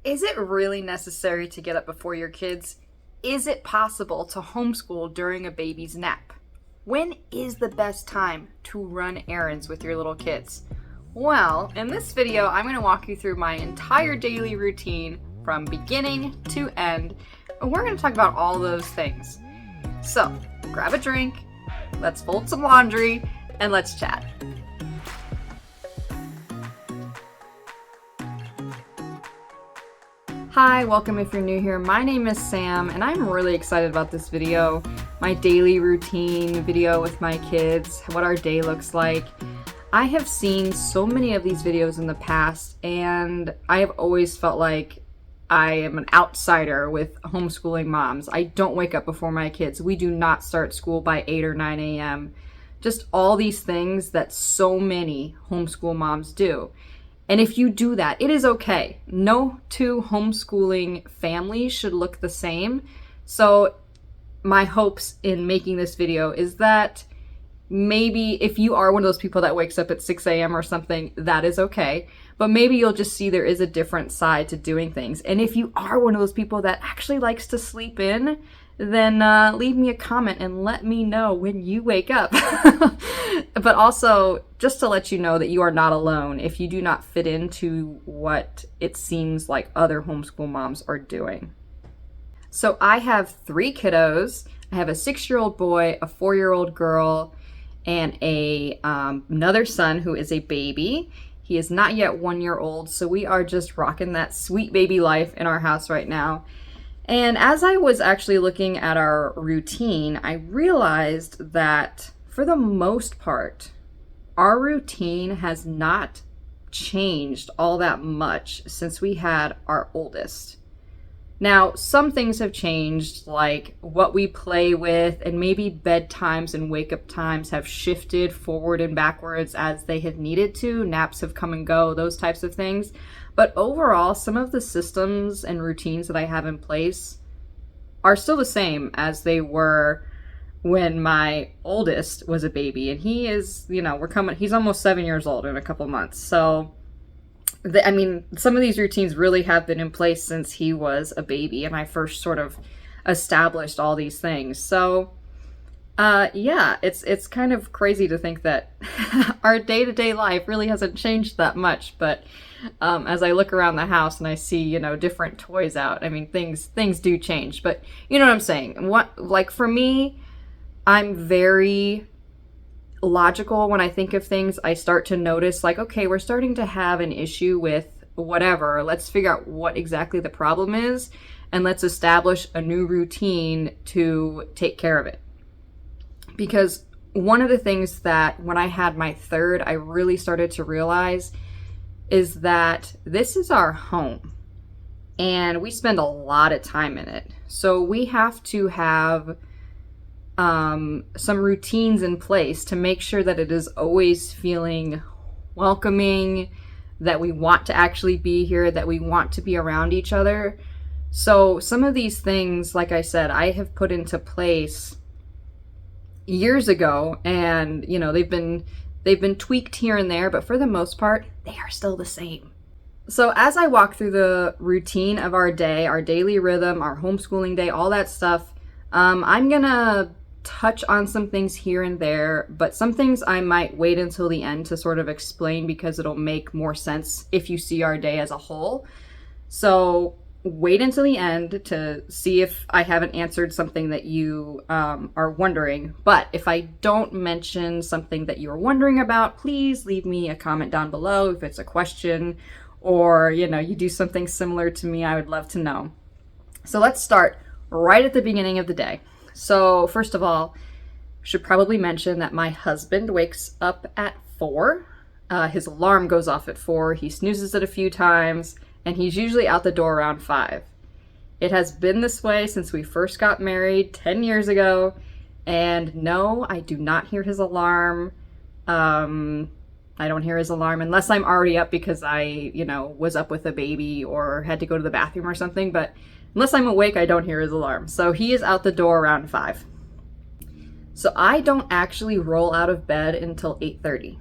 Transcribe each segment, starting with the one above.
Is it really necessary to get up before your kids? Is it possible to homeschool during a baby's nap? When is the best time to run errands with your little kids? Well, in this video, I'm going to walk you through my entire daily routine from beginning to end, and we're going to talk about all those things. So, grab a drink, let's fold some laundry, and let's chat. Hi, welcome if you're new here. My name is Sam, and I'm really excited about this video. My daily routine video with my kids, what our day looks like. I have seen so many of these videos in the past, and I have always felt like I am an outsider with homeschooling moms. I don't wake up before my kids. We do not start school by 8 or 9 a.m. Just all these things that so many homeschool moms do. And if you do that, it is okay. No two homeschooling families should look the same. So my hopes in making this video is that maybe if you are one of those people that wakes up at 6 a.m. or something, that is okay. But maybe you'll just see there is a different side to doing things. And if you are one of those people that actually likes to sleep in, then leave me a comment and let me know when you wake up. But also, just to let you know that you are not alone if you do not fit into what it seems like other homeschool moms are doing. So I have 3 kiddos. I have a 6-year-old boy, a 4-year-old girl, and another son who is a baby. He is not yet 1 year old, so we are just rocking that sweet baby life in our house right now. And as I was actually looking at our routine, I realized that for the most part, our routine has not changed all that much since we had our oldest. Now, some things have changed, like what we play with, and maybe bedtimes and wake-up times have shifted forward and backwards as they have needed to. Naps have come and go, those types of things. But overall, some of the systems and routines that I have in place are still the same as they were when my oldest was a baby. And he is, he's almost 7 years old in a couple months. So some of these routines really have been in place since he was a baby and I first sort of established all these things. So, it's kind of crazy to think that our day-to-day life really hasn't changed that much. But as I look around the house and I see, different toys out, things do change. But you know what I'm saying? For me, I'm very logical when I think of things. I start to notice okay, we're starting to have an issue with whatever. Let's figure out what exactly the problem is and let's establish a new routine to take care of it. Because one of the things that when I had my third, I really started to realize is that this is our home and we spend a lot of time in it. So we have to have some routines in place to make sure that it is always feeling welcoming, that we want to actually be here, that we want to be around each other. So some of these things, like I said, I have put into place years ago, and they've been tweaked here and there, but for the most part, they are still the same. So as I walk through the routine of our day, our daily rhythm, our homeschooling day, all that stuff, I'm gonna touch on some things here and there, but some things I might wait until the end to sort of explain because it'll make more sense if you see our day as a whole. So wait until the end to see if I haven't answered something that you are wondering. But if I don't mention something that you're wondering about, please leave me a comment down below if it's a question or, you do something similar to me. I would love to know. So let's start right at the beginning of the day. So first of all, I should probably mention that my husband wakes up at 4. His alarm goes off at 4. He snoozes it a few times, and he's usually out the door around 5. It has been this way since we first got married 10 years ago, and no, I do not hear his alarm. I don't hear his alarm unless I'm already up because I, was up with a baby or had to go to the bathroom or something, but unless I'm awake, I don't hear his alarm. So he is out the door around 5. So I don't actually roll out of bed until 8:30.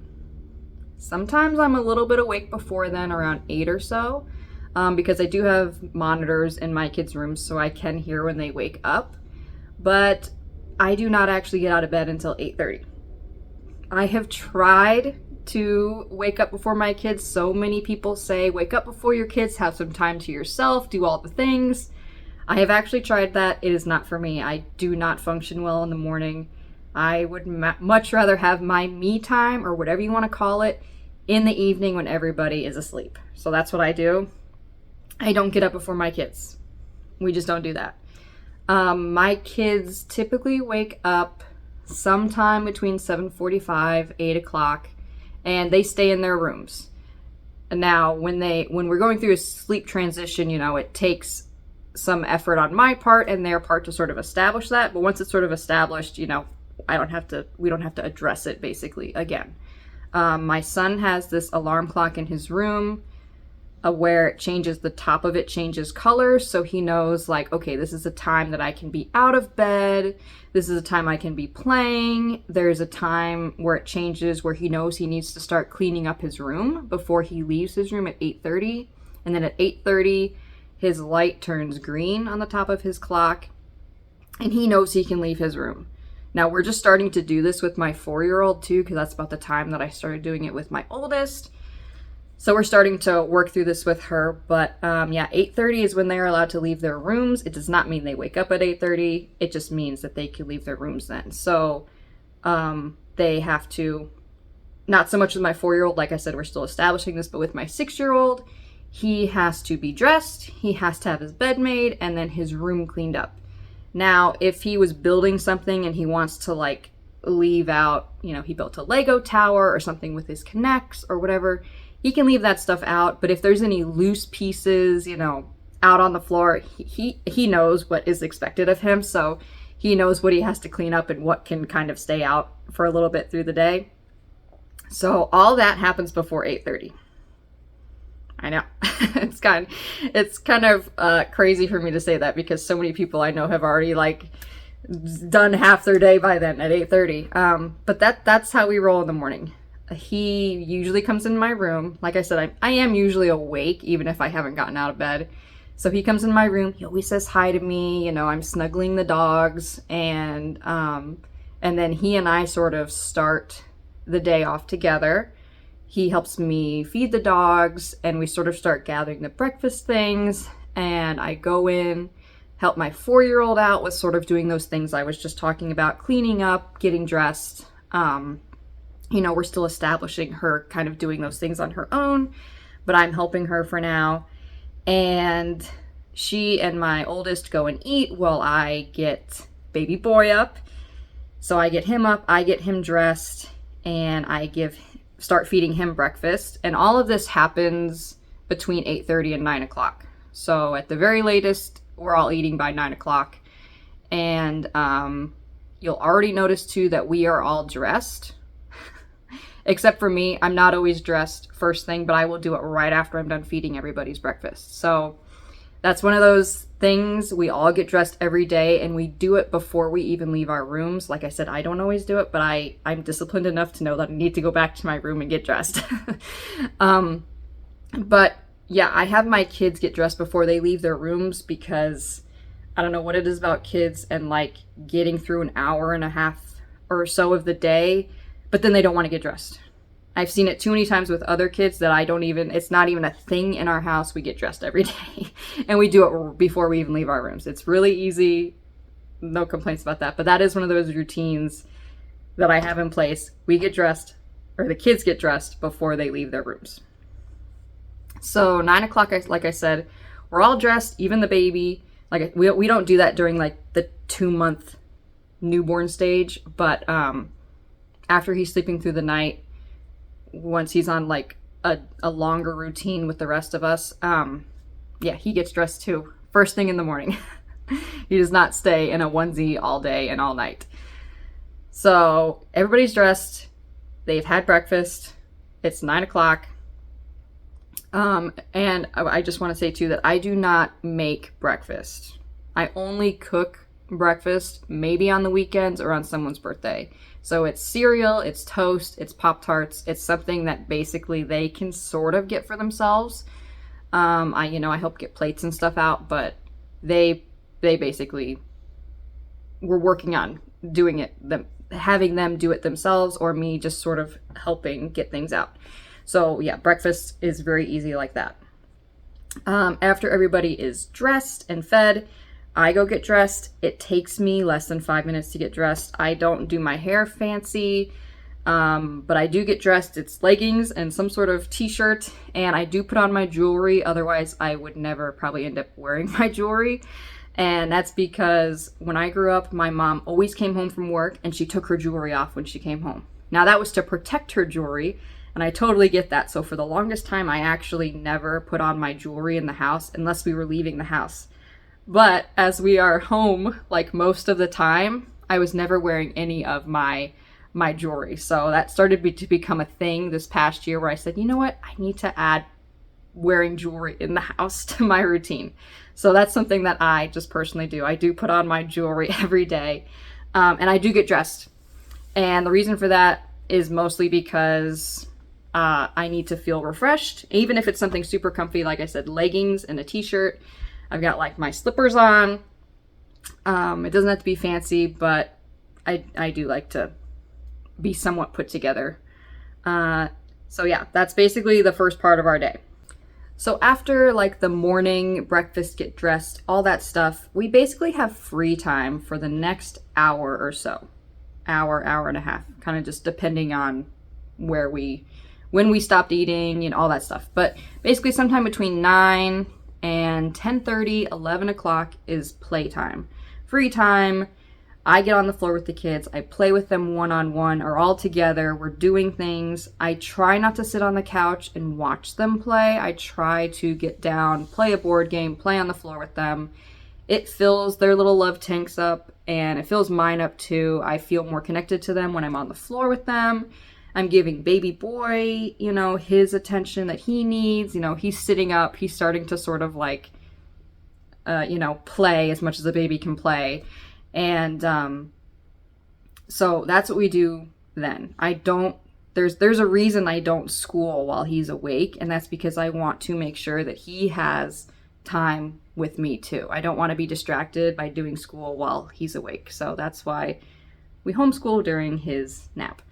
Sometimes I'm a little bit awake before then, around 8 or so. because I do have monitors in my kids' rooms so I can hear when they wake up. But I do not actually get out of bed until 8:30. I have tried to wake up before my kids. So many people say, wake up before your kids, have some time to yourself, do all the things. I have actually tried that. It is not for me. I do not function well in the morning. I would much rather have my me time, or whatever you want to call it, in the evening when everybody is asleep. So that's what I do. I don't get up before my kids. We just don't do that. My kids typically wake up sometime between 7:45, 8 o'clock, and they stay in their rooms. Now, when we're going through a sleep transition, it takes some effort on my part and their part to sort of establish that. But once it's sort of established, we don't have to address it basically again. My son has this alarm clock in his room where it changes, the top of it changes colors, so he knows, like, okay, this is a time that I can be out of bed, this is a time I can be playing. There's a time where it changes where he knows he needs to start cleaning up his room before he leaves his room at 8:30, and then at 8:30 his light turns green on the top of his clock, and he knows he can leave his room. Now, we're just starting to do this with my 4-year-old too, because that's about the time that I started doing it with my oldest. So we're starting to work through this with her. But 8:30 is when they're allowed to leave their rooms. It does not mean they wake up at 8:30. It just means that they can leave their rooms then. So they have to, not so much with my 4-year-old, like I said, we're still establishing this, but with my 6-year-old, he has to be dressed, he has to have his bed made, and then his room cleaned up. Now, if he was building something and he wants to leave out, he built a Lego tower or something with his connects or whatever, he can leave that stuff out. But if there's any loose pieces, out on the floor, he knows what is expected of him. So he knows what he has to clean up and what can kind of stay out for a little bit through the day. So all that happens before 8:30. I know. It's kind of crazy for me to say that, because so many people I know have already done half their day by then at 8:30. But that's how we roll in the morning. He usually comes in my room. Like I said, I am usually awake even if I haven't gotten out of bed. So he comes in my room. He always says hi to me. I'm snuggling the dogs, and then he and I sort of start the day off together. He helps me feed the dogs, and we sort of start gathering the breakfast things, and I go in, help my 4-year-old out with sort of doing those things I was just talking about, cleaning up, getting dressed. We're still establishing her kind of doing those things on her own, but I'm helping her for now. And she and my oldest go and eat while I get baby boy up. So I get him up, I get him dressed, and I start feeding him breakfast. And all of this happens between 8:30 and 9 o'clock. So at the very latest, we're all eating by 9 o'clock. And you'll already notice too that we are all dressed. Except for me, I'm not always dressed first thing, but I will do it right after I'm done feeding everybody's breakfast. So that's one of those things. We all get dressed every day, and we do it before we even leave our rooms. Like I said, I don't always do it, but I'm disciplined enough to know that I need to go back to my room and get dressed. But yeah, I have my kids get dressed before they leave their rooms, because I don't know what it is about kids and getting through an hour and a half or so of the day, but then they don't want to get dressed. I've seen it too many times with other kids that it's not even a thing in our house. We get dressed every day and we do it before we even leave our rooms. It's really easy. No complaints about that. But that is one of those routines that I have in place. We get dressed, or the kids get dressed before they leave their rooms. So 9 o'clock, like I said, we're all dressed, even the baby. We don't do that during the 2-month newborn stage, but after he's sleeping through the night, once he's on a longer routine with the rest of us, he gets dressed too, first thing in the morning. He does not stay in a onesie all day and all night. So everybody's dressed, they've had breakfast, it's 9 o'clock. And I just want to say too that I do not make breakfast. I only cook breakfast maybe on the weekends or on someone's birthday. So it's cereal, it's toast, it's Pop-Tarts, it's something that basically they can sort of get for themselves. I help get plates and stuff out, but they basically were working on doing it, having them do it themselves, or me just sort of helping get things out. So yeah, breakfast is very easy like that. After everybody is dressed and fed, I go get dressed. It takes me less than 5 minutes to get dressed. I don't do my hair fancy, but I do get dressed. It's leggings and some sort of t-shirt, and I do put on my jewelry. Otherwise, I would never probably end up wearing my jewelry. And that's because when I grew up, my mom always came home from work and she took her jewelry off when she came home. Now that was to protect her jewelry, and I totally get that. So for the longest time, I actually never put on my jewelry in the house unless we were leaving the house. But as we are home, like most of the time, I was never wearing any of my jewelry. So that started to become a thing this past year where I said, you know what, I need to add wearing jewelry in the house to my routine. So that's something that I just personally do. I do put on my jewelry every day, and I do get dressed. And the reason for that is mostly because I need to feel refreshed, even if it's something super comfy, like I said, leggings and a t-shirt. I've got like my slippers on. It doesn't have to be fancy, but I do like to be somewhat put together. So yeah, that's basically the first part of our day. So after like the morning, breakfast, get dressed, all that stuff, we basically have free time for the next hour or so. Hour and a half, kind of just depending on when we stopped eating and all that stuff. But basically sometime between 9 and 10:30, 11 o'clock is playtime. Free time. I get on the floor with the kids. I play with them one-on-one or all together. We're doing things. I try not to sit on the couch and watch them play. I try to get down, play a board game, play on the floor with them. It fills their little love tanks up, and it fills mine up too. I feel more connected to them when I'm on the floor with them. I'm giving baby boy, his attention that he needs. He's sitting up. He's starting to sort of like, play as much as a baby can play. And so that's what we do then. There's a reason I don't school while he's awake, and that's because I want to make sure that he has time with me too. I don't want to be distracted by doing school while he's awake. So that's why we homeschool during his nap.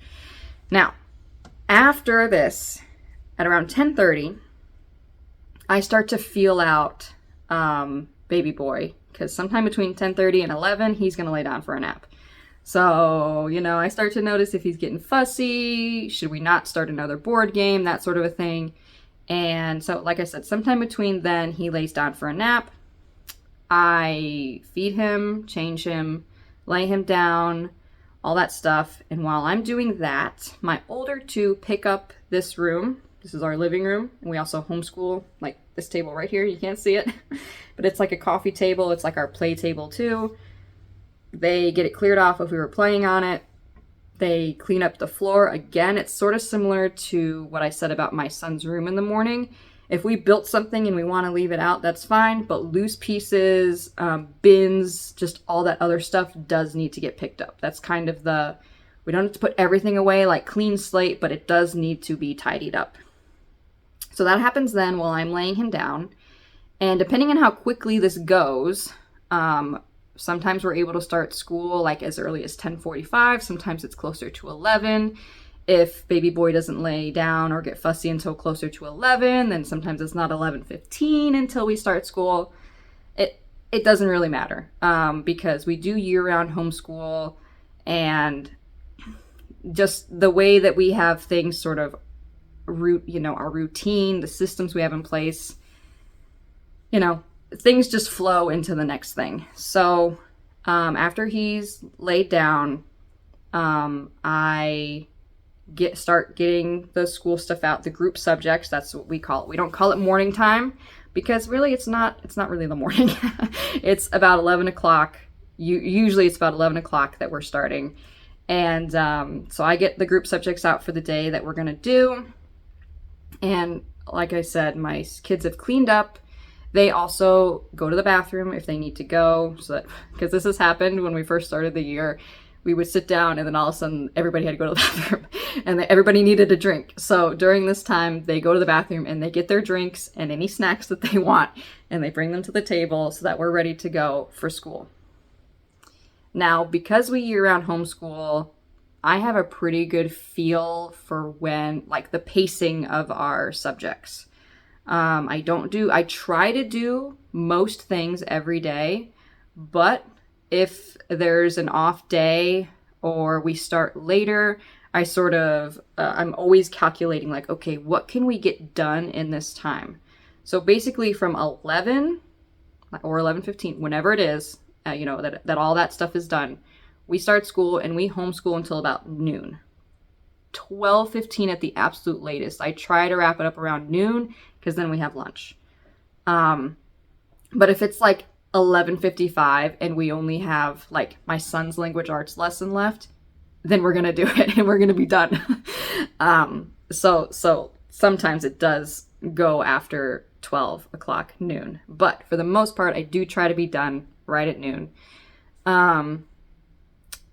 Now, after this, at around 10:30, I start to feel out baby boy, because sometime between 10:30 and 11, he's going to lay down for a nap. So, I start to notice if he's getting fussy, should we not start another board game, that sort of a thing. And so, like I said, sometime between then, he lays down for a nap. I feed him, change him, lay him down, all that stuff. And while I'm doing that, my older two pick up this room. This is our living room, and we also homeschool, like this table right here. You can't see it, but it's like a coffee table. It's like our play table too. They get it cleared off if we were playing on it. They clean up the floor. Again, it's sort of similar to what I said about my son's room in the morning. If we built something and we want to leave it out, that's fine, but loose pieces, bins, just all that other stuff does need to get picked up. That's kind of we don't have to put everything away like clean slate, but it does need to be tidied up. So that happens then while I'm laying him down. And depending on how quickly this goes, sometimes we're able to start school like as early as 10:45. Sometimes it's closer to 11. If baby boy doesn't lay down or get fussy until closer to 11, then sometimes it's not 11:15 until we start school. It doesn't really matter because we do year-round homeschool, and just the way that we have things sort of our routine, the systems we have in place, things just flow into the next thing. So after he's laid down, I start getting the school stuff out, the group subjects. That's what we call it. We don't call it morning time because really it's not really the morning. It's about 11 o'clock. Usually it's about 11 o'clock that we're starting. And so I get the group subjects out for the day that we're going to do. And like I said, my kids have cleaned up. They also go to the bathroom if they need to go, because this has happened when we first started the year. we would sit down, and then all of a sudden everybody had to go to the bathroom and everybody needed a drink. So during this time, they go to the bathroom and they get their drinks and any snacks that they want, and they bring them to the table so that we're ready to go for school. Now, because we year-round homeschool, I have a pretty good feel for when, like, the pacing of our subjects. I try to do most things every day, but if there's an off day or we start later, I'm always calculating, like, okay, what can we get done in this time? So basically from 11 or 11:15, whenever it is, that all that stuff is done, we start school and we homeschool until about noon. 12:15 at the absolute latest. I try to wrap it up around noon because then we have lunch. But if it's like 11:55 and we only have like my son's language arts lesson left, then we're gonna do it and we're gonna be done. So sometimes it does go after 12 o'clock noon, but for the most part, I do try to be done right at noon.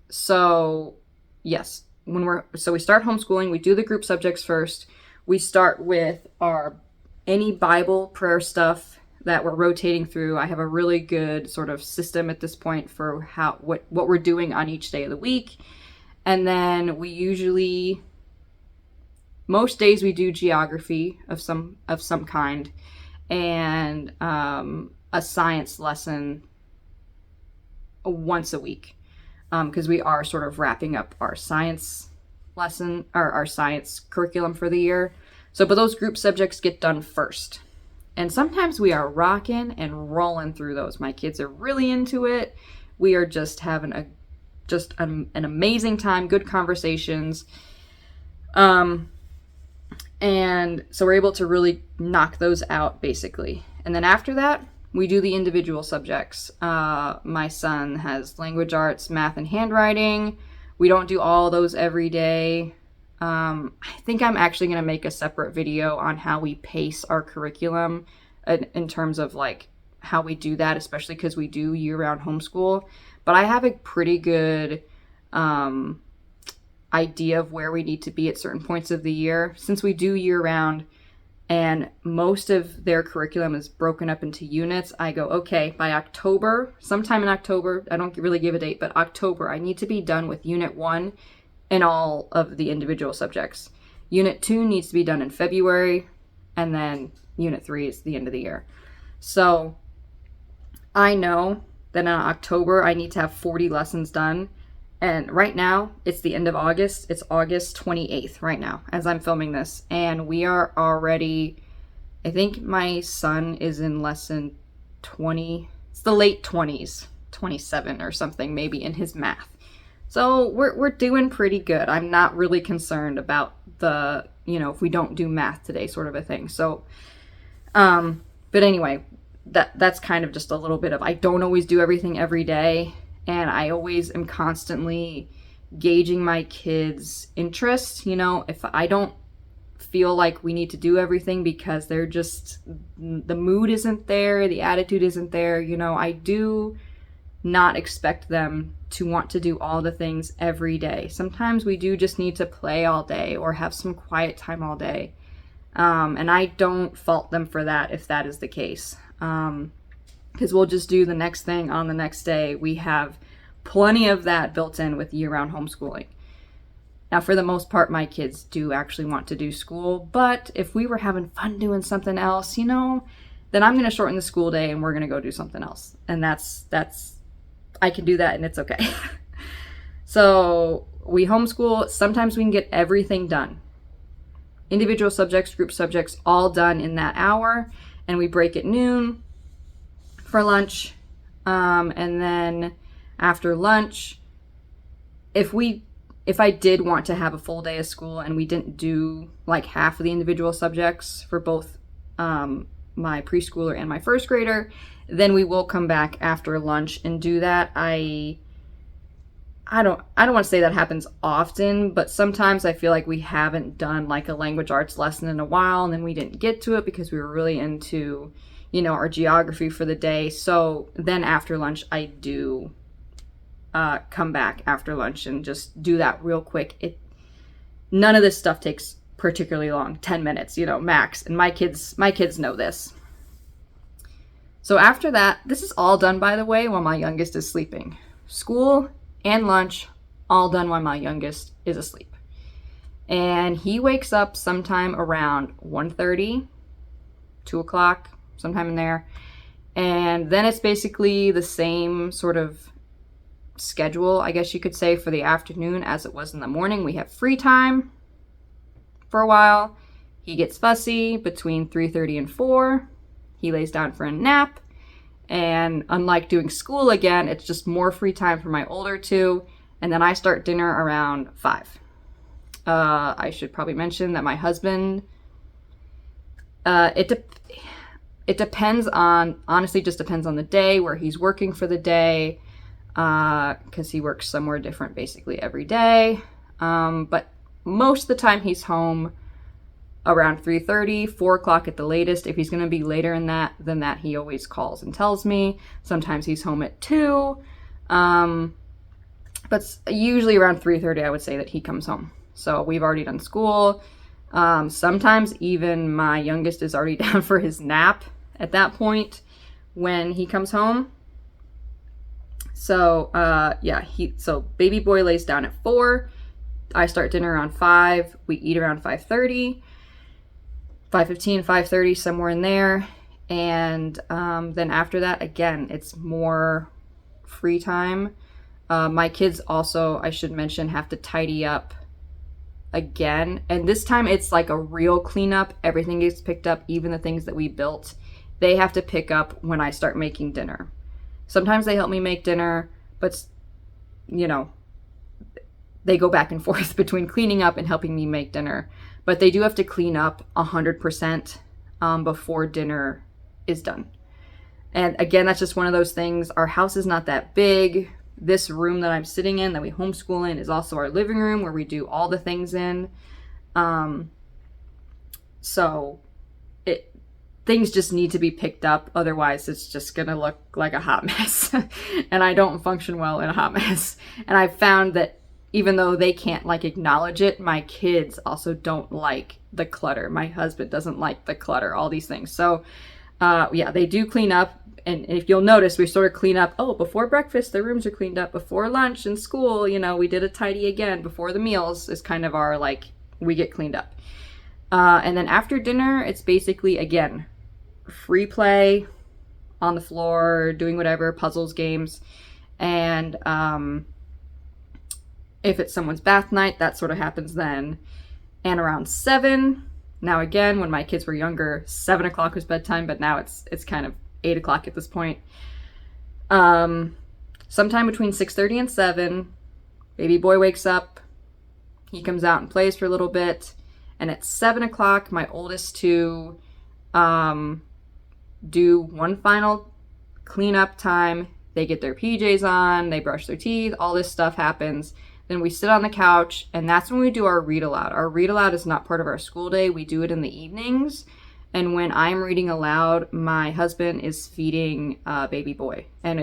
So yes, we start homeschooling, we do the group subjects first. We start with any Bible prayer stuff that we're rotating through. I have a really good sort of system at this point for what we're doing on each day of the week. And then most days we do geography of some kind, and a science lesson once a week, because we are sort of wrapping up our science lesson or our science curriculum for the year. But those group subjects get done first. And sometimes we are rocking and rolling through those. My kids are really into it. We are just having an amazing time, good conversations. And so we're able to really knock those out, basically. And then after that, we do the individual subjects. My son has language arts, math, and handwriting. We don't do all those every day. I think I'm actually going to make a separate video on how we pace our curriculum in terms of like how we do that, especially because we do year-round homeschool. But I have a pretty good idea of where we need to be at certain points of the year. Since we do year-round and most of their curriculum is broken up into units, I go, okay, by October, sometime in October, I don't really give a date, but October, I need to be done with Unit 1 and all of the individual subjects. Unit 2 needs to be done in February, and then Unit 3 is the end of the year. So I know that in October I need to have 40 lessons done, and right now it's the end of August. It's August 28th right now as I'm filming this, and we are already, I think my son is in lesson 20, it's the late 20s, 27 or something maybe in his math. So we're doing pretty good. I'm not really concerned about if we don't do math today sort of a thing. So, but anyway, that's kind of just a little bit of, I don't always do everything every day. And I always am constantly gauging my kids' interest. If I don't feel like we need to do everything because they're just, the mood isn't there, the attitude isn't there, I do not expect them to want to do all the things every day. Sometimes we do just need to play all day or have some quiet time all day. And I don't fault them for that if that is the case. Because we'll just do the next thing on the next day. We have plenty of that built in with year-round homeschooling. Now, for the most part, my kids do actually want to do school, but if we were having fun doing something else, then I'm going to shorten the school day and we're going to go do something else. And that's I can do that and it's okay. So we homeschool. Sometimes we can get everything done. Individual subjects, group subjects, all done in that hour. And we break at noon for lunch. And then after lunch, if I did want to have a full day of school and we didn't do like half of the individual subjects for both my preschooler and my first grader, then we will come back after lunch and do that. I don't want to say that happens often, but sometimes I feel like we haven't done like a language arts lesson in a while, and then we didn't get to it because we were really into, our geography for the day. So then after lunch, I do come back after lunch and just do that real quick. None of this stuff takes particularly long, 10 minutes, max. And my kids know this. So after that, this is all done, by the way, while my youngest is sleeping. School and lunch, all done while my youngest is asleep. And he wakes up sometime around 1:30, 2 o'clock, sometime in there. And then it's basically the same sort of schedule, I guess you could say, for the afternoon as it was in the morning. We have free time for a while. He gets fussy between 3:30 and 4. He lays down for a nap. And unlike doing school again, it's just more free time for my older two. And then I start dinner around 5. I should probably mention that my husband, it depends on, honestly, just depends on the day, where he's working for the day, because he works somewhere different basically every day. But most of the time he's home around 3:30, 4 o'clock at the latest. If he's going to be later than that, he always calls and tells me. Sometimes he's home at 2. But usually around 3:30, I would say that he comes home. So we've already done school. Sometimes even my youngest is already down for his nap at that point when he comes home. So, so baby boy lays down at 4. I start dinner around 5. We eat around 5:30. 5:15, 5:30, somewhere in there. And then after that, again, it's more free time. My kids also, I should mention, have to tidy up again. And this time it's like a real cleanup. Everything gets picked up, even the things that we built. They have to pick up when I start making dinner. Sometimes they help me make dinner, but, they go back and forth between cleaning up and helping me make dinner. But they do have to clean up 100% before dinner is done. And again, that's just one of those things. Our house is not that big. This room that I'm sitting in, that we homeschool in, is also our living room where we do all the things in. So things just need to be picked up. Otherwise, it's just going to look like a hot mess. And I don't function well in a hot mess. And I've found that even though they can't acknowledge it, my kids also don't like the clutter. My husband doesn't like the clutter, all these things. So they do clean up. And if you'll notice, we sort of clean up. Oh, before breakfast, the rooms are cleaned up. Before lunch and school, we did a tidy again. Before the meals is kind of our, we get cleaned up. And then after dinner, it's basically, again, free play on the floor, doing whatever, puzzles, games. And if it's someone's bath night, that sort of happens then. And around 7, now again, when my kids were younger, 7 o'clock was bedtime, but now it's kind of 8 o'clock at this point. Sometime between 6:30 and 7, baby boy wakes up. He comes out and plays for a little bit. And at 7 o'clock, my oldest two do one final cleanup time. They get their PJs on, they brush their teeth, all this stuff happens. Then we sit on the couch, and that's when we do our read aloud. Our read aloud is not part of our school day. We do it in the evenings. And when I'm reading aloud, my husband is feeding baby boy. And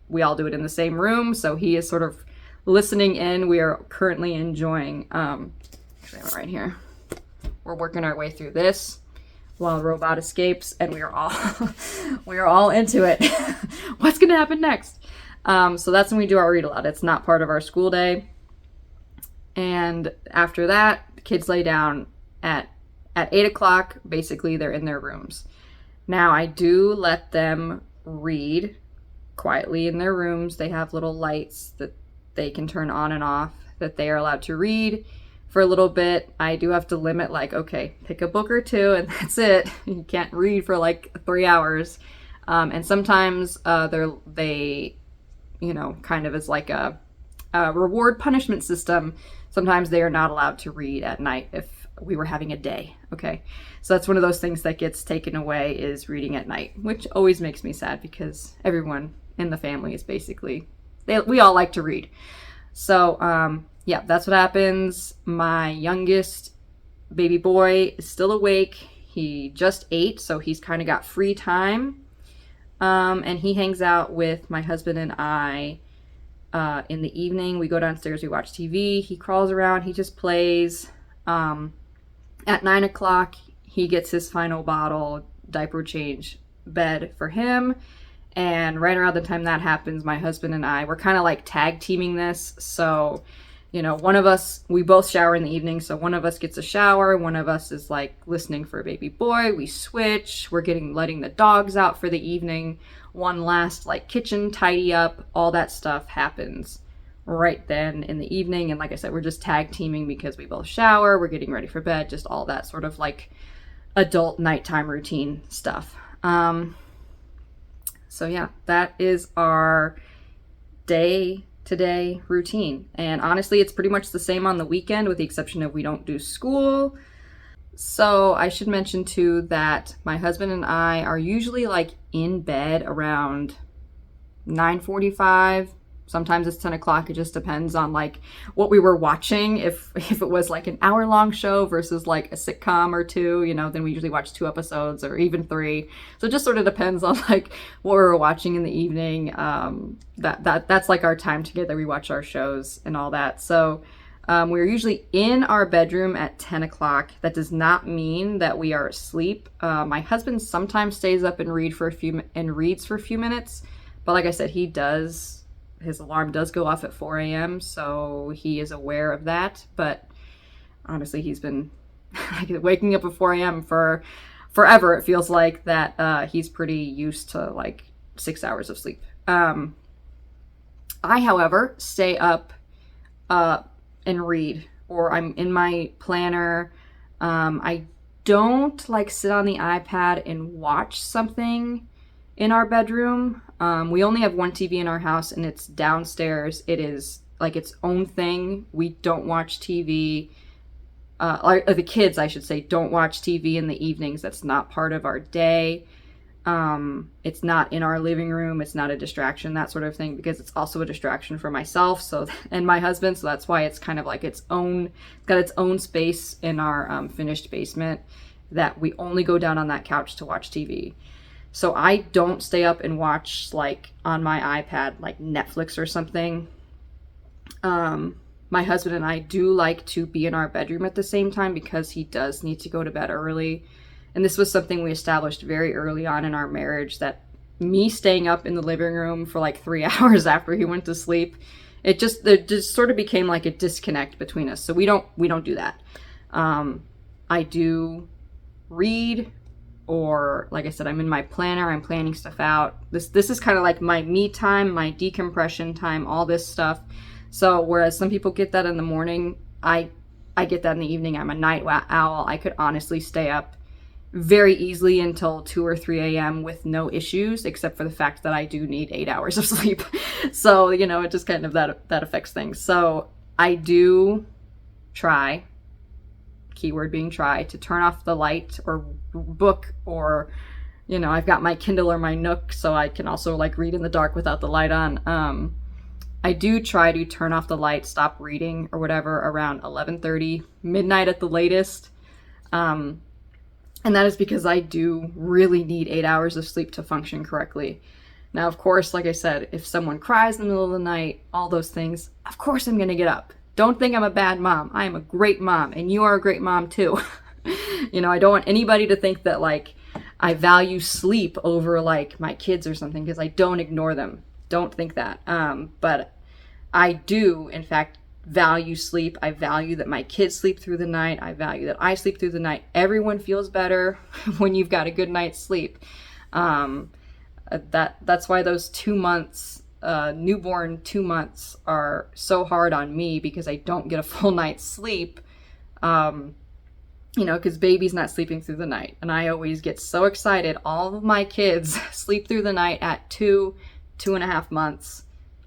we all do it in the same room, so he is sort of listening in. We are currently enjoying, actually I have it right here. We're working our way through this while the robot escapes, and we are all into it. What's gonna happen next? So that's when we do our read aloud. It's not part of our school day. And after that, the kids lay down at 8 o'clock. Basically, they're in their rooms. Now, I do let them read quietly in their rooms. They have little lights that they can turn on and off, that they are allowed to read for a little bit. I do have to limit, okay, pick a book or two, and that's it. You can't read for 3 hours. And sometimes they kind of as a reward punishment system. Sometimes they are not allowed to read at night if we were having a day. Okay. So that's one of those things that gets taken away, is reading at night, which always makes me sad because everyone in the family is basically, we all like to read. So, that's what happens. My youngest baby boy is still awake. He just ate, so he's kind of got free time. And he hangs out with my husband and I In the evening, we go downstairs, we watch TV. He crawls around, he just plays. At 9 o'clock, he gets his final bottle, diaper change, bed for him. And right around the time that happens, my husband and I, we're kind of like tag teaming this. So, one of us, we both shower in the evening. So one of us gets a shower. One of us is like listening for a baby boy. We switch. We're letting the dogs out for the evening. One last like kitchen tidy up. All that stuff happens right then in the evening. And like I said, we're just tag teaming because we both shower. We're getting ready for bed. Just all that sort of like adult nighttime routine stuff. So yeah, that is our day-to-day routine. And honestly, it's pretty much the same on the weekend with the exception of we don't do school. So I should mention too that my husband and I are usually like in bed around 9:45. Sometimes it's 10 o'clock. It just depends on like what we were watching. If it was like an hour-long show versus like a sitcom or two, then we usually watch 2 episodes or even 3. So it just sort of depends on like what we were watching in the evening. That's like our time together. We watch our shows and all that. So we're usually in our bedroom at 10 o'clock. That does not mean that we are asleep. My husband sometimes stays up and reads for a few minutes. But like I said, his alarm does go off at 4 a.m., so he is aware of that. But honestly, he's been waking up at 4 a.m. for forever. It feels like that he's pretty used to like 6 hours of sleep. I, however, stay up and read, or I'm in my planner. I don't like sit on the iPad and watch something in our bedroom. We only have one TV in our house and it's downstairs. It is like its own thing. We don't watch TV. Or the kids, I should say, don't watch TV in the evenings. That's not part of our day. It's not in our living room. It's not a distraction, that sort of thing, because it's also a distraction for myself and my husband. So that's why it's kind of like it's got its own space in our finished basement that we only go down on that couch to watch TV. So I don't stay up and watch like on my iPad, like Netflix or something. My husband and I do like to be in our bedroom at the same time because he does need to go to bed early. And this was something we established very early on in our marriage, that me staying up in the living room for like 3 hours after he went to sleep, it just sort of became like a disconnect between us. So we don't do that. I do read, or like I said, I'm in my planner, I'm planning stuff out. This is kind of like my me time, my decompression time, all this stuff. So whereas some people get that in the morning, I get that in the evening. I'm a night owl. I could honestly stay up very easily until 2 or 3 a.m. with no issues, except for the fact that I do need 8 hours of sleep. So, it just kind of that affects things. So I do try, keyword being try, to turn off the light or book, or I've got my Kindle or my Nook, so I can also like read in the dark without the light on. I do try to turn off the light, stop reading or whatever around 11:30, midnight at the latest. And that is because I do really need 8 hours of sleep to function correctly. Now, of course, like I said, if someone cries in the middle of the night, all those things, of course I'm going to get up. Don't think I'm a bad mom. I am a great mom, and you are a great mom too. I don't want anybody to think that like I value sleep over like my kids or something, because I don't ignore them. Don't think that. But I do, in fact, value sleep. I value that my kids sleep through the night. I value that I sleep through the night. Everyone feels better when you've got a good night's sleep. That's why those 2 months, newborn 2 months, are so hard on me, because I don't get a full night's sleep. Because baby's not sleeping through the night. And I always get so excited. All of my kids sleep through the night at 2.5 months.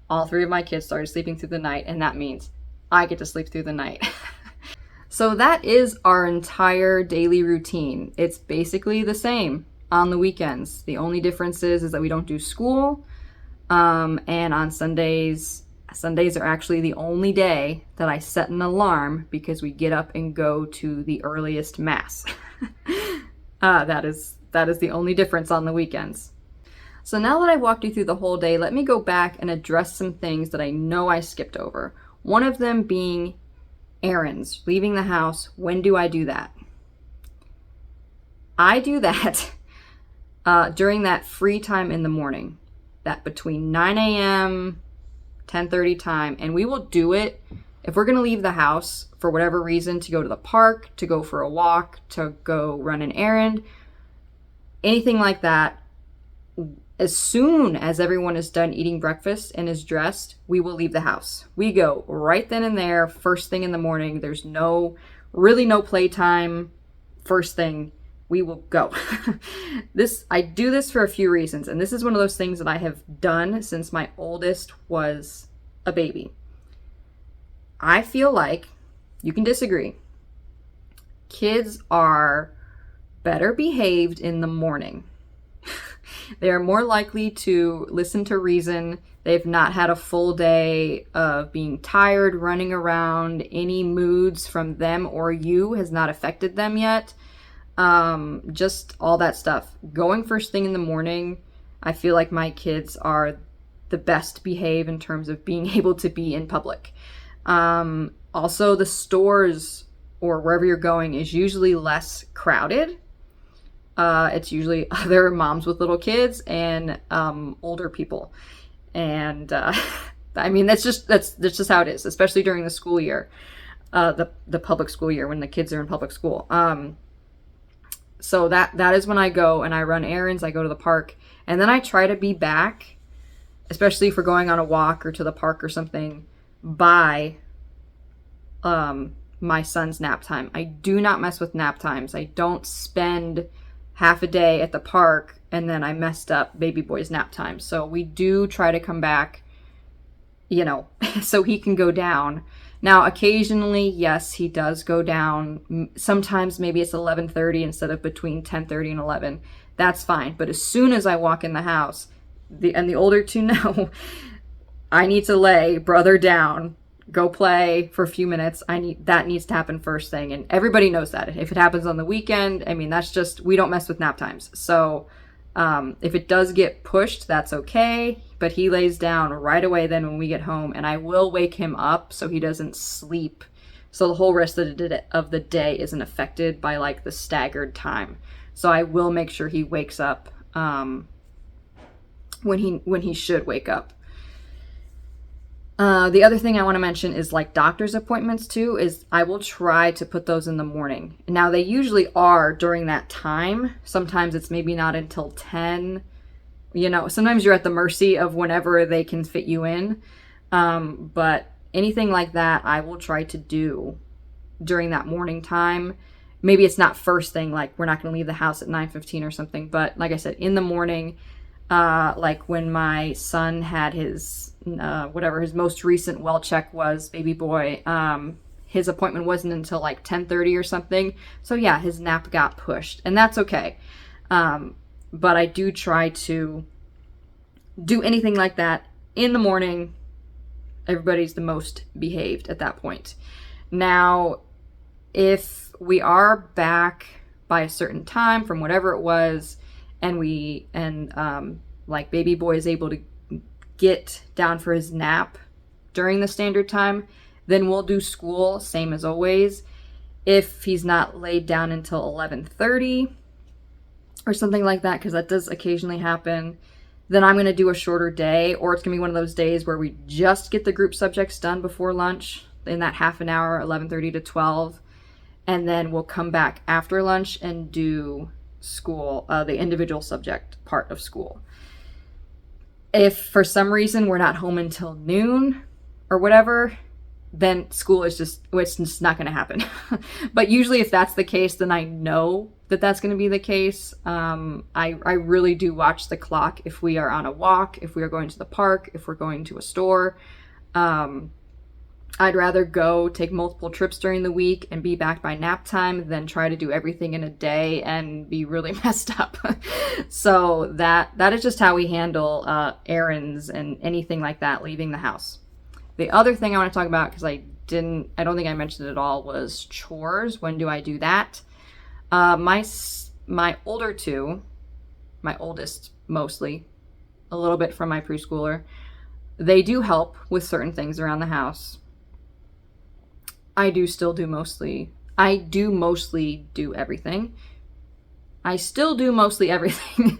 All 3 of my kids started sleeping through the night, and that means I get to sleep through the night. So that is our entire daily routine. It's basically the same on the weekends. The only difference is that we don't do school. And on Sundays are actually the only day that I set an alarm, because we get up and go to the earliest mass. That is the only difference on the weekends. So now that I've walked you through the whole day, let me go back and address some things that I know I skipped over. One of them being errands, leaving the house. When do I do that? I do that during that free time in the morning, that between 9 a.m., 10:30 time, and we will do it if we're going to leave the house for whatever reason, to go to the park, to go for a walk, to go run an errand, anything like that. As soon as everyone is done eating breakfast and is dressed, we will leave the house. We go right then and there, first thing in the morning. There's really no playtime. First thing, we will go. I do this for a few reasons, and this is one of those things that I have done since my oldest was a baby. I feel like, you can disagree, kids are better behaved in the morning. They are more likely to listen to reason. They've not had a full day of being tired, running around. Any moods from them or you has not affected them yet. Just all that stuff. Going first thing in the morning, I feel like my kids are the best behaved in terms of being able to be in public. Also, the stores or wherever you're going is usually less crowded. It's usually other moms with little kids and older people. And I mean, that's just how it is, especially during the school year, the public school year when the kids are in public school. So that is when I go and I run errands. I go to the park, and then I try to be back, especially if we're going on a walk or to the park or something, by my son's nap time. I do not mess with nap times. I don't spend half a day at the park and then I messed up baby boy's nap time. So we do try to come back, so he can go down. Now, occasionally, yes, he does go down. Sometimes maybe it's 11:30 instead of between 10:30 and 11. That's fine. But as soon as I walk in the house, and the older two know, I need to lay brother down, go play for a few minutes. That needs to happen first thing. And everybody knows that. If it happens on the weekend, I mean, we don't mess with nap times. So if it does get pushed, that's okay. But he lays down right away then when we get home, and I will wake him up so he doesn't sleep. So the whole rest of the day isn't affected by like the staggered time. So I will make sure he wakes up when he should wake up. The other thing I want to mention is like doctor's appointments too, is I will try to put those in the morning. Now they usually are during that time. Sometimes it's maybe not until 10. Sometimes you're at the mercy of whenever they can fit you in. But anything like that, I will try to do during that morning time. Maybe it's not first thing, like we're not going to leave the house at 9:15 or something. But like I said, in the morning, like when my son had his his most recent well check was, baby boy, his appointment wasn't until like 10:30 or something. So yeah, his nap got pushed, and that's okay. But I do try to do anything like that in the morning. Everybody's the most behaved at that point. Now, if we are back by a certain time from whatever it was, and like baby boy is able to get down for his nap during the standard time, then we'll do school, same as always. If he's not laid down until 11:30 or something like that, because that does occasionally happen, then I'm going to do a shorter day, or it's going to be one of those days where we just get the group subjects done before lunch in that half an hour, 11:30 to 12, and then we'll come back after lunch and do school, the individual subject part of school. If for some reason we're not home until noon or whatever, then school is it's just not going to happen. But usually if that's the case, then I know that that's going to be the case. I really do watch the clock if we are on a walk, if we are going to the park, if we're going to a store. I'd rather go take multiple trips during the week and be back by nap time than try to do everything in a day and be really messed up. So that is just how we handle errands and anything like that leaving the house. The other thing I want to talk about, because I don't think I mentioned it at all, was chores. When do I do that? My older two, my oldest mostly, a little bit from my preschooler. They do help with certain things around the house. I do mostly do everything. I still do mostly everything.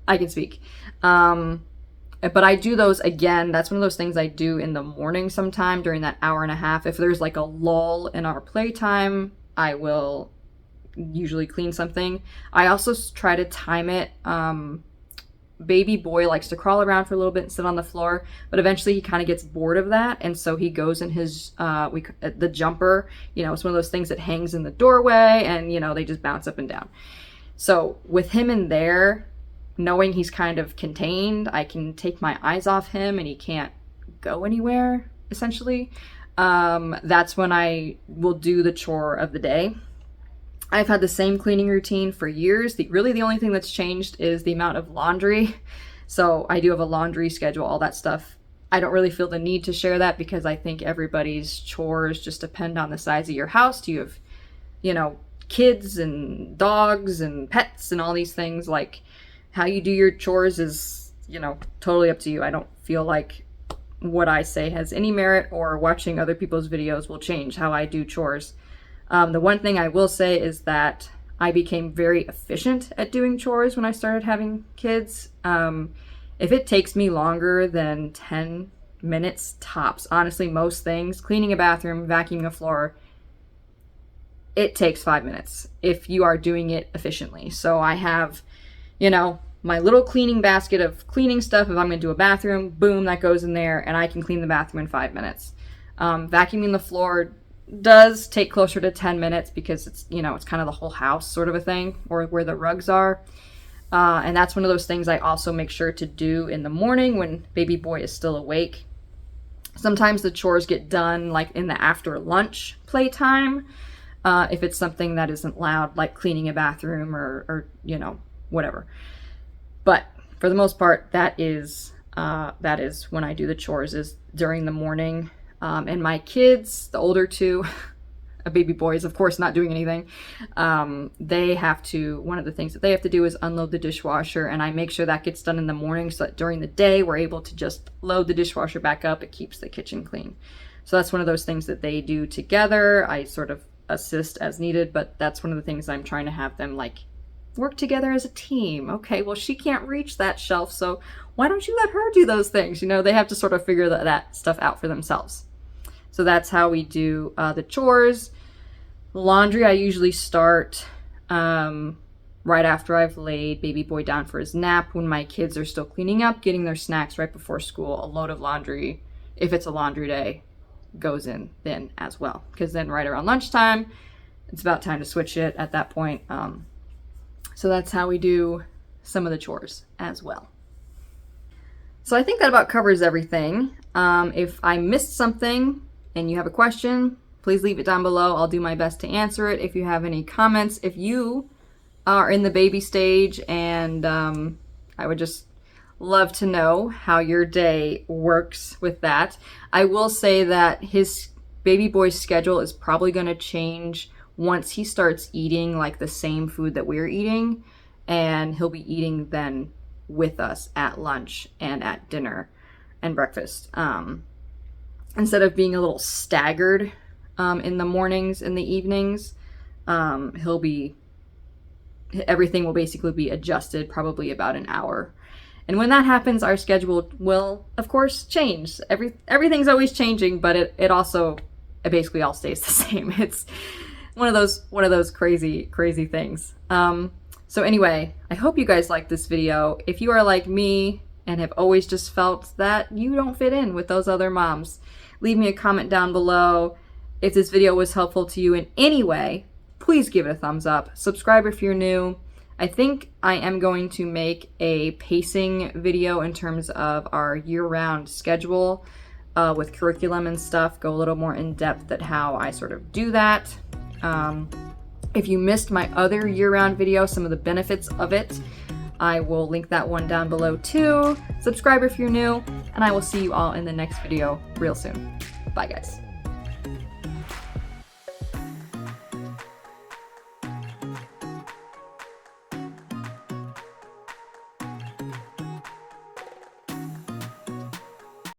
I can speak. But I do those again. That's one of those things I do in the morning sometime during that hour and a half. If there's like a lull in our playtime, I will usually clean something. I also try to time it. Baby boy likes to crawl around for a little bit and sit on the floor, but eventually he kind of gets bored of that, and so he goes in his the jumper. It's one of those things that hangs in the doorway, and they just bounce up and down. So with him in there, knowing he's kind of contained, I can take my eyes off him and he can't go anywhere, essentially. That's when I will do the chore of the day. I've had the same cleaning routine for years. The only thing that's changed is the amount of laundry. So I do have a laundry schedule, all that stuff. I don't really feel the need to share that because I think everybody's chores just depend on the size of your house. Do you have, kids and dogs and pets and all these things? Like, how you do your chores is, totally up to you. I don't feel like what I say has any merit, or watching other people's videos will change how I do chores. The one thing I will say is that I became very efficient at doing chores when I started having kids. If it takes me longer than 10 minutes tops, honestly, most things, cleaning a bathroom, vacuuming a floor, it takes 5 minutes if you are doing it efficiently. So I have, my little cleaning basket of cleaning stuff. If I'm going to do a bathroom, boom, that goes in there, and I can clean the bathroom in 5 minutes. Vacuuming the floor does take closer to 10 minutes because it's, it's kind of the whole house sort of a thing, or where the rugs are. And that's one of those things I also make sure to do in the morning when baby boy is still awake. Sometimes the chores get done like in the after lunch playtime. If it's something that isn't loud, like cleaning a bathroom or whatever. But for the most part, that is when I do the chores, is during the morning. And my kids, the older two, a baby boy is of course not doing anything. One of the things that they have to do is unload the dishwasher, and I make sure that gets done in the morning so that during the day we're able to just load the dishwasher back up. It keeps the kitchen clean. So that's one of those things that they do together. I sort of assist as needed, but that's one of the things I'm trying to have them work together as a team. Okay, well, she can't reach that shelf, so why don't you let her do those things? They have to sort of figure that stuff out for themselves. So that's how we do the chores. Laundry, I usually start right after I've laid baby boy down for his nap, when my kids are still cleaning up, getting their snacks right before school. A load of laundry, if it's a laundry day, goes in then as well. Because then right around lunchtime, it's about time to switch it at that point. So that's how we do some of the chores as well. So I think that about covers everything. If I missed something and you have a question, please leave it down below. I'll do my best to answer it. If you have any comments, if you are in the baby stage, and I would just love to know how your day works with that. I will say that his baby boy's schedule is probably going to change once he starts eating the same food that we're eating, and he'll be eating then with us at lunch and at dinner and breakfast. Instead of being a little staggered in the mornings and the evenings, everything will basically be adjusted probably about an hour. And when that happens, our schedule will, of course, change. Everything's always changing, but it basically all stays the same. It's one of those crazy things. So anyway, I hope you guys liked this video. If you are like me and have always just felt that you don't fit in with those other moms, leave me a comment down below. If this video was helpful to you in any way, please give it a thumbs up. Subscribe if you're new. I think I am going to make a pacing video in terms of our year-round schedule with curriculum and stuff, go a little more in depth at how I sort of do that. If you missed my other year-round video, some of the benefits of it, I will link that one down below too. Subscribe if you're new, and I will see you all in the next video real soon. Bye, guys.